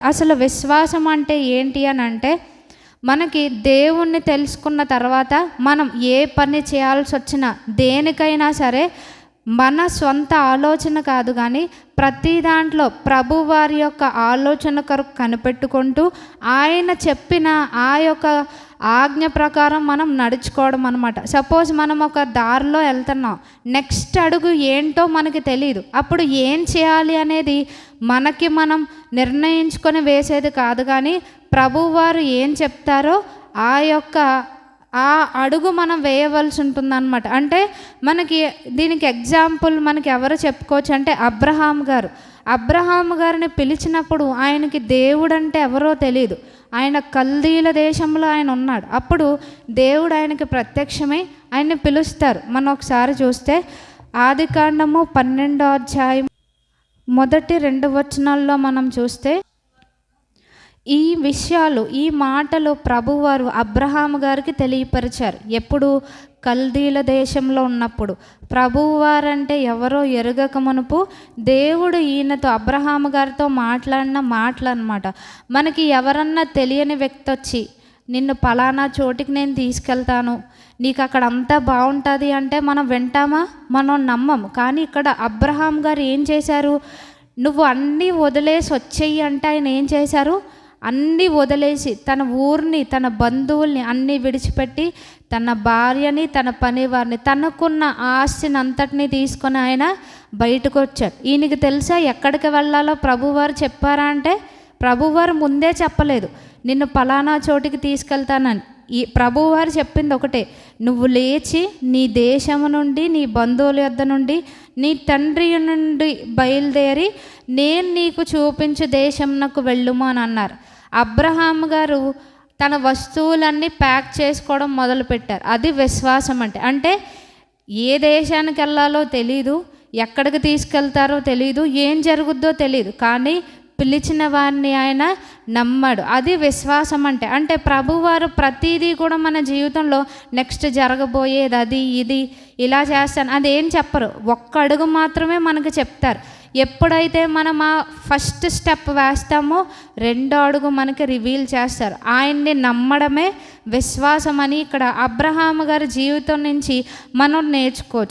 అసలు విశ్వాసం అంటే ఏంటి అని అంటే, మనకి దేవుణ్ణి తెలుసుకున్న తర్వాత మనం ఏ పని చేయాల్సి వచ్చినా దేనికైనా సరే మన సొంత ఆలోచన కాదు కానీ ప్రతి దాంట్లో ప్రభువారి యొక్క ఆలోచన కొరకు కనిపెట్టుకుంటూ ఆయన చెప్పిన ఆ యొక్క ఆజ్ఞ ప్రకారం మనం నడుచుకోవడం అనమాట. సపోజ్ మనం ఒక దారిలో వెళ్తున్నాం, నెక్స్ట్ అడుగు ఏంటో మనకి తెలియదు, అప్పుడు ఏం చేయాలి అనేది మనకి మనం నిర్ణయించుకొని వేసేది కాదు, కానీ ప్రభువారు ఏం చెప్తారో ఆ అడుగు మనం వేయవలసి ఉంటుందన్నమాట. అంటే మనకి దీనికి ఎగ్జాంపుల్ మనకి ఎవరు చెప్పుకోవచ్చు అంటే అబ్రహాం గారిని పిలిచినప్పుడు ఆయనకి దేవుడు అంటే ఎవరో తెలియదు. ఆయన కల్దీల దేశంలో ఆయన ఉన్నాడు. అప్పుడు దేవుడు ఆయనకి ప్రత్యక్షమై ఆయన్ని పిలుస్తారు. మనం ఒకసారి చూస్తే ఆదికాండము 12వ అధ్యాయం మొదటి 2 వచనాల్లో మనం చూస్తే ఈ విషయాలు, ఈ మాటలు ప్రభువారు అబ్రహాము గారికి తెలియపరిచారు. ఎప్పుడు? కల్దీల దేశంలో ఉన్నప్పుడు. ప్రభువారంటే ఎవరో ఎరగక మునుపు దేవుడు ఈయనతో అబ్రహాము గారితో మాట్లాడిన మాటలు అన్నమాట. మనకి ఎవరన్నా తెలియని వ్యక్తి వచ్చి నిన్ను పలానా చోటికి నేను తీసుకెళ్తాను, నీకు అక్కడ అంతా బాగుంటుంది అంటే మనం వింటామా? మనం నమ్మము. కానీ ఇక్కడ అబ్రహాం గారు ఏం చేశారు? నువ్వు అన్నీ వదిలేసి వచ్చేయి అంటే ఆయన ఏం చేశారు? అన్నీ వదిలేసి తన ఊరిని, తన బంధువుల్ని అన్నీ విడిచిపెట్టి తన భార్యని, తన పనివారిని, తనకున్న ఆస్తిని అంతటినీ తీసుకొని ఆయన బయటకు వచ్చాడు. ఈయనకి తెలుసా ఎక్కడికి వెళ్ళాలో ప్రభువారు చెప్పారా అంటే ప్రభువారు ముందే చెప్పలేదు, నిన్ను పలానా చోటికి తీసుకెళ్తానని. ఈ ప్రభువారు చెప్పింది ఒకటే, నువ్వు లేచి నీ దేశము నుండి, నీ బంధువుల యొద్ద నుండి, నీ తండ్రి నుండి బయలుదేరి నేను నీకు చూపించు దేశంనకు వెళ్ళుము అని అన్నారు. అబ్రహాం గారు తన వస్తువులన్నీ ప్యాక్ చేసుకోవడం మొదలుపెట్టారు. అది విశ్వాసం అంటే ఏ దేశానికి వెళ్ళాలో తెలీదు, ఎక్కడికి తీసుకెళ్తారో తెలీదు, ఏం జరుగుద్దో తెలీదు, కానీ పిలిచిన వారిని ఆయన నమ్మాడు. అది విశ్వాసం అంటే ప్రభువారు ప్రతిదీ కూడా మన జీవితంలో నెక్స్ట్ జరగబోయేది అది ఇది ఇలా చేస్తాను అదేం చెప్పరు, ఒక్క అడుగు మాత్రమే మనకు చెప్తారు. ఎప్పుడైతే మనం ఆ ఫస్ట్ స్టెప్ వేస్తామో 2వ అడుగు మనకి రివీల్ చేస్తారు. ఆయన్ని నమ్మడమే విశ్వాసం అని ఇక్కడ అబ్రహాము గారి జీవితం నుంచి మనం నేర్చుకోవచ్చు.